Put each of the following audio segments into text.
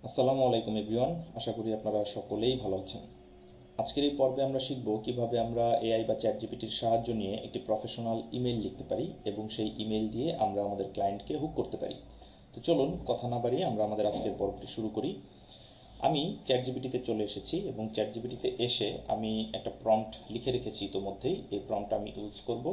আসসালামু আলাইকুম এভরিওয়ান, আশা করি আপনারা সকলেই ভালো আছেন। আজকের এই পর্বে আমরা শিখব কিভাবে আমরা এআই বা চ্যাট জিপিটির সাহায্য নিয়ে একটি প্রফেশনাল ইমেল লিখতে পারি এবং সেই ইমেল দিয়ে আমরা আমাদের ক্লায়েন্টকে হুক করতে পারি। তো চলুন কথা না বাড়িয়ে আমরা আমাদের আজকের পর্বটি শুরু করি। আমি চ্যাট জিপিটিতে চলে এসেছি এবং চ্যাট জিপিটিতে এসে আমি একটা প্রম্পট লিখে রেখেছি ইতোমধ্যেই। এই প্রম্পটটা আমি ইউজ করব।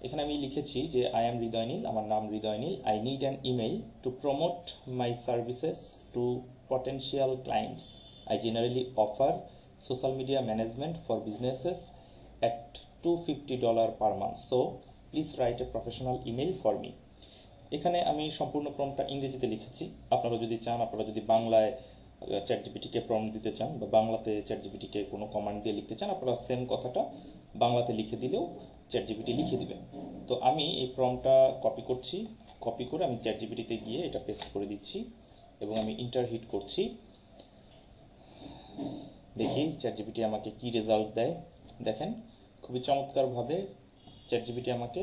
এখানে আমি লিখেছি যে আই এম হৃদয় নীল, আমার নাম Hriday Neel. I need an email to promote my services to potential clients. I generally offer social media management for businesses at $250 per month. So please write a professional email for me. এখানে আমি সম্পূর্ণ প্রম্পটটা ইংরেজিতে লিখেছি। আপনারা যদি চান, আপনারা যদি বাংলায় চ্যাট জিপিটিকে প্রম্পট দিতে চান বা বাংলাতে চ্যাট জিপিটিকে কোনো কমান্ড দিয়ে লিখতে চান, আপনারা সেম কথাটা বাংলাতে লিখে দিলেও চ্যাট জিপিটি লিখে দিবেন। তো আমি এই প্রম্পটটা কপি করছি। কপি করে আমি চ্যাট জিপিটিতে গিয়ে এটা পেস্ট করে দিচ্ছি এবং আমি ইন্টার হিট করছি। দেখি চ্যাট জিপিটি আমাকে কি রেজাল্ট দেয়। দেখেন, খুবই চমৎকারভাবে চ্যাট জিপিটি আমাকে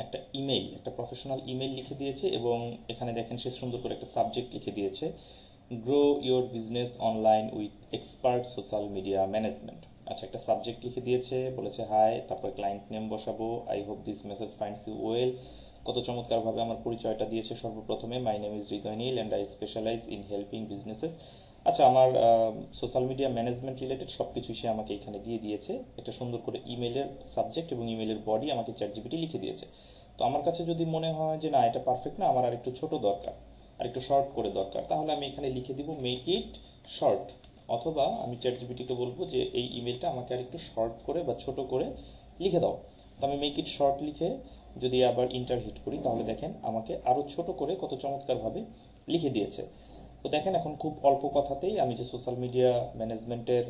একটা প্রফেশনাল ইমেল লিখে দিয়েছে এবং এখানে দেখেন সে সুন্দর করে একটা সাবজেক্ট লিখে দিয়েছে, grow your business online with expert social media management. আচ্ছা, একটা সাবজেক্ট লিখে দিয়েছে, বলেছে হাই, তারপর ক্লায়েন্ট নেম বসাবো, I hope this message finds you well. কত চমৎকারভাবে আমার পরিচয়টা দিয়েছে। সর্বপ্রথমে my name is Hriday Neel and I specialize in helping businesses. আচ্ছা, আমার সোশ্যাল মিডিয়া ম্যানেজমেন্ট রিলেটেড সব কিছু সে আমাকে এখানে দিয়ে দিয়েছে। একটা সুন্দর করে ইমেলের সাবজেক্ট এবং ইমেলের বডি আমাকে চ্যাট জিপিটি লিখে দিয়েছে। তো আমার কাছে যদি মনে হয় যে না, এটা পারফেক্ট না, আমার আর একটু ছোট দরকার, আর একটু শর্ট করে দরকার, তাহলে আমি এখানে লিখে দিব মেক ইট শর্ট। অথবা আমি চ্যাট জিপিটিকে বলবো যে এই ইমেলটা আমাকে আর একটু শর্ট করে বা ছোট করে লিখে দাও। তো আমি মেক ইট শর্ট লিখে যদি আবার ইন্টার হিট করি, তাহলে দেখেন আমাকে আরও ছোট করে কত চমৎকারভাবে লিখে দিয়েছে। তো দেখেন, এখন খুব অল্প কথাতেই আমি যে সোশ্যাল মিডিয়া ম্যানেজমেন্টের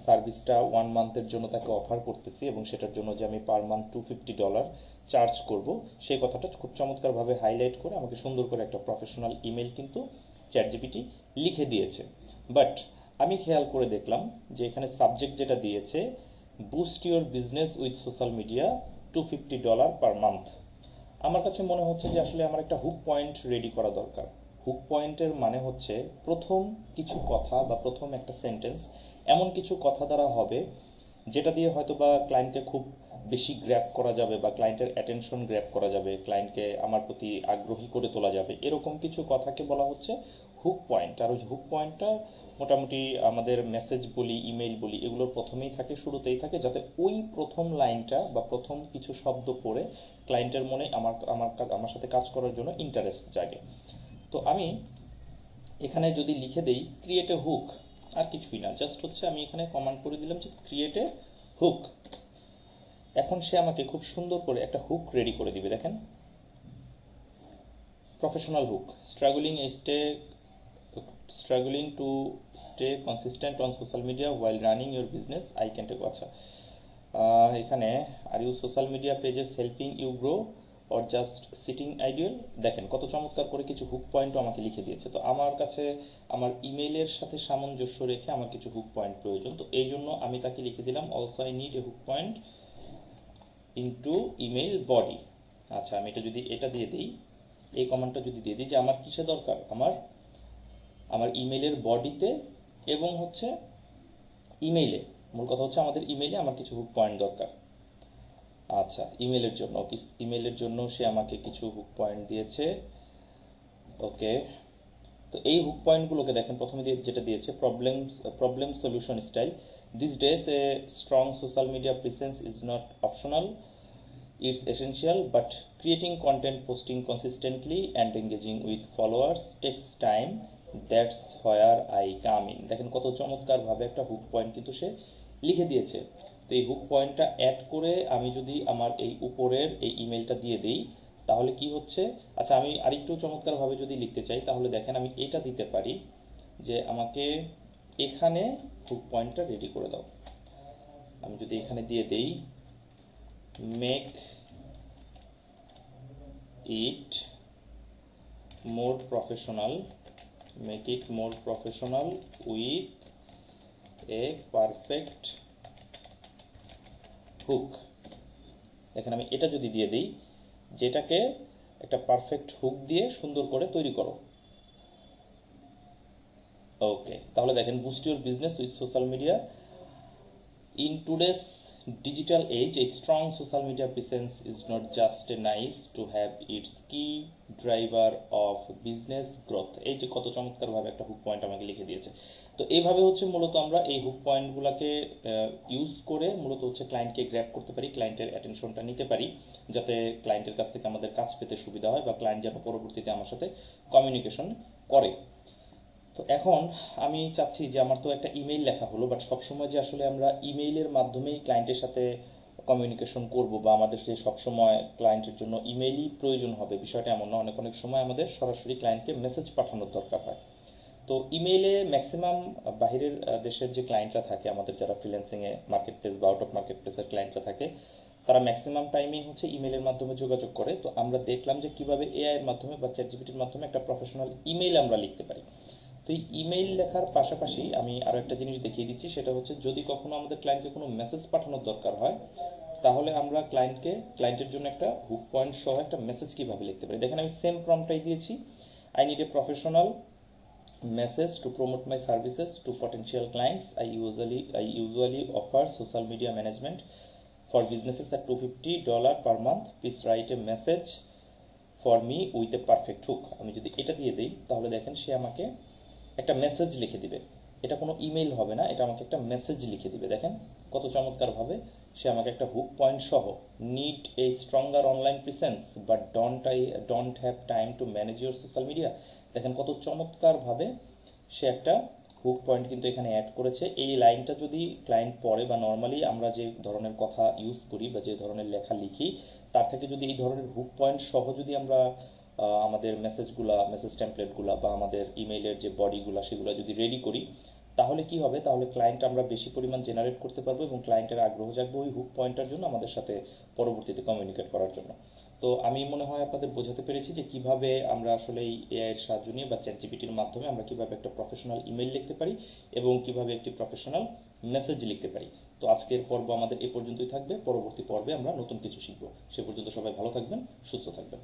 সার্ভিসটা 1 মান্থের জন্য তাকে অফার করতেছি এবং সেটার জন্য যে আমি পার মান্থ $250 চার্জ করব, সেই কথাটা খুব চমৎকারভাবে হাইলাইট করে আমাকে সুন্দর করে একটা প্রফেশনাল ইমেল কিন্তু চ্যাট জিপিটি লিখে দিয়েছে। বাট আমি খেয়াল করে দেখলাম যে এখানে সাবজেক্ট যেটা দিয়েছে, boost your business with social media $250 per month. আমার কাছে মনে হচ্ছে যে আসলে আমার একটা হুক পয়েন্ট রেডি করা দরকার। হুক পয়েন্টের মানে হচ্ছে প্রথম কিছু কথা বা প্রথম একটা সেন্টেন্স এমন কিছু কথা দ্বারা হবে যেটা দিয়ে হয়তো বা ক্লায়েন্টকে খুব বেশি গ্র্যাব করা যাবে বা ক্লায়েন্টের অ্যাটেনশন গ্র্যাব করা যাবে, ক্লায়েন্টকে আমার প্রতি আগ্রহী করে তোলা যাবে। এরকম কিছু কথাকে বলা হচ্ছে হুক পয়েন্ট। আর ওই হুক পয়েন্টটা মোটামুটি আমাদের মেসেজ বলি, ইমেইল বলি, এগুলোর প্রথমেই থাকে, শুরুতেই থাকে, যাতে ওই প্রথম লাইনটা বা প্রথম কিছু শব্দ পড়ে ক্লায়েন্টের মনে আমার আমার আমার সাথে কাজ করার জন্য ইন্টারেস্ট জাগে। তো আমি এখানে যদি লিখে দেই ক্রিয়েট এ হুক, আর কিছুই না, জাস্ট হচ্ছে আমি এখানে কমান্ড করে দিলাম যে ক্রিয়েট এ হুক। এখন সে আমাকে খুব সুন্দর করে একটা হুক রেডি করে দিবে। দেখেন, professional hook, struggling to stay consistent on social media while running your business, I can take. আচ্ছা, এখানে are you social media pages helping you grow or just sitting ideal. দেখেন কত চমৎকার করে কিছু হুক পয়েন্টও আমাকে লিখে দিয়েছে। তো আমার কাছে আমার ইমেইলের সাথে সামঞ্জস্য রেখে আমার কিছু হুক পয়েন্ট প্রয়োজন। তো এই জন্য আমি তাকে লিখে দিলাম also I need a hook point into email body. আচ্ছা, আমি এটা দিয়ে দিই, এই কমান্ডটা যদি দিয়ে দিই যে আমার কিসে দরকার, আমার আমার ইমেইলের বডিতে এবং হচ্ছে ইমেইলে, মূল কথা হচ্ছে আমাদের ইমেইলে আমার কিছু হুক পয়েন্ট দরকার। আচ্ছা, ইমেইলের জন্য সে আমাকে কিছু হুক পয়েন্ট দিয়েছে। ওকে, তো এই হুক পয়েন্টগুলোকে দেখেন, প্রথমে যেটা দিয়েছে problem solution style. This days a strong social media presence is not optional, it's essential, but creating content, posting consistently and engaging with followers takes time. That's where I come in. দেখেন কত চমৎকারভাবে একটা hook point কিন্তু সে লিখে দিয়েছে। তো এই hook পয়েন্টটা অ্যাড করে আমি যদি আমার এই উপরের এই ইমেলটা দিয়ে দিই, তাহলে কি হচ্ছে, আচ্ছা আমি আরেকটু চমৎকারভাবে যদি লিখতে চাই, তাহলে দেখেন আমি এটা দিতে পারি যে আমাকে এখানে হুক পয়েন্টটা রেডি করে দাও। আমি যদি এখানে দিয়ে দেই make it more professional, make it more professional with a perfect hook। দেখেন আমি এটা যদি দিয়ে দিই, যেটাকে একটা পারফেক্ট হুক দিয়ে সুন্দর করে তৈরি করো। ওকে, তাহলে দেখেন boost your business with social media. In today's digital age, a strong social media presence is not just a nice to have, its key driver of business growth। এই যে কত চমৎকার ভাবে একটা হুক পয়েন্ট আমাকে লিখে দিয়েছে। তো এইভাবে হচ্ছে মূলত আমরা এই হুক পয়েন্টগুলোকে ইউজ করে মূলত হচ্ছে ক্লায়েন্টকে গ্র্যাব করতে পারি, ক্লায়েন্টের অ্যাটেনশনটা নিতে পারি, যাতে ক্লায়েন্টের কাছ থেকে আমাদের কাজ পেতে সুবিধা হয় বা ক্লায়েন্ট যেন পরবর্তীতে আমার সাথে কমিউনিকেশন করে। তো এখন আমি চাচ্ছি যে আমার তো একটা ইমেইল লেখা হলো, বাট সবসময় যে আসলে আমরা ইমেইলের মাধ্যমেই ক্লায়েন্টের সাথে কমিউনিকেশন করব বা আমাদের যে সবসময় ক্লায়েন্টের জন্য ইমেইলই প্রয়োজন হবে বিষয়টা এমন না। অনেক অনেক সময় আমাদের সরাসরি ক্লায়েন্টকে মেসেজ পাঠানোর দরকার হয়। তো ইমেইলে ম্যাক্সিমাম বাহিরের দেশের যে ক্লায়েন্টরা থাকে, আমাদের যারা ফ্রিল্যান্সিংয়ে মার্কেট প্লেস বা আউট অফ মার্কেট প্লেসের ক্লায়েন্টরা থাকে, তারা ম্যাক্সিমাম টাইমেই হচ্ছে ইমেইলের মাধ্যমে যোগাযোগ করে। তো আমরা দেখলাম যে কিভাবে এআই এর মাধ্যমে বা চ্যাট জিপিটির মাধ্যমে একটা প্রফেশনাল ইমেইল আমরা লিখতে পারি। তো এই ইমেইল লেখার পাশাপাশি আমি আরো একটা জিনিস দেখিয়ে দিচ্ছি, সেটা হচ্ছে যদি কখনো আমাদের ক্লায়েন্টকে কোনো মেসেজ পাঠানোর দরকার হয়, তাহলে আমরা ক্লায়েন্টের জন্য একটা হুক পয়েন্ট সহ একটা মেসেজ কিভাবে লিখতে পারি। দেখেন আমি সেম প্রম্পটাই দিয়েছি, I need a professional message to promote my services to potential clients. I usually offer social media management for businesses at $250 per month. Please write a message for me with a perfect hook। আমি যদি এটা দিয়ে দেই তাহলে দেখেন সে আমাকে একটা message লিখে দিবে। এটা কোনো ইমেইল হবে না, এটা আমাকে একটা মেসেজ লিখে দিবে। দেখেন কত চমৎকার ভাবে সে আমাকে একটা হুক পয়েন্ট সহ, need a stronger online presence but don't have time to manage your social media. দেখেন কত চমৎকার ভাবে সে একটা হুক পয়েন্ট কিন্তু এখানে অ্যাড করেছে। এই লাইনটা যদি ক্লায়েন্ট পড়ে বা নর্মালি আমরা যে ধরনের কথা ইউজ করি বা যে ধরনের লেখা লিখি, তার থেকে যদি এই ধরনের হুক পয়েন্ট সহ যদি আমরা আমাদের মেসেজ টেমপ্লেটগুলা বা আমাদের ইমেইলের যে বডিগুলা সেগুলো যদি রেডি করি, তাহলে কি হবে, তাহলে ক্লায়েন্ট আমরা বেশি পরিমাণ জেনারেট করতে পারবো এবং ক্লায়েন্টের আগ্রহ জাগবে ওই হুক পয়েন্টটার জন্য আমাদের সাথে পরবর্তীতে কমিউনিকেট করার জন্য। তো আমি মনে হয় আপনাদের বোঝাতে পেরেছি যে কিভাবে আমরা আসলে এই এআই এর সাহায্য নিয়ে বা চ্যাট জিপিটির মাধ্যমে আমরা কিভাবে একটা প্রফেশনাল ইমেইল লিখতে পারি এবং কিভাবে একটি প্রফেশনাল মেসেজ লিখতে পারি। তো আজকের পর্ব আমাদের এ পর্যন্তই থাকবে, পরবর্তী পর্বে আমরা নতুন কিছু শিখবো। সে পর্যন্ত সবাই ভালো থাকবেন, সুস্থ থাকবেন।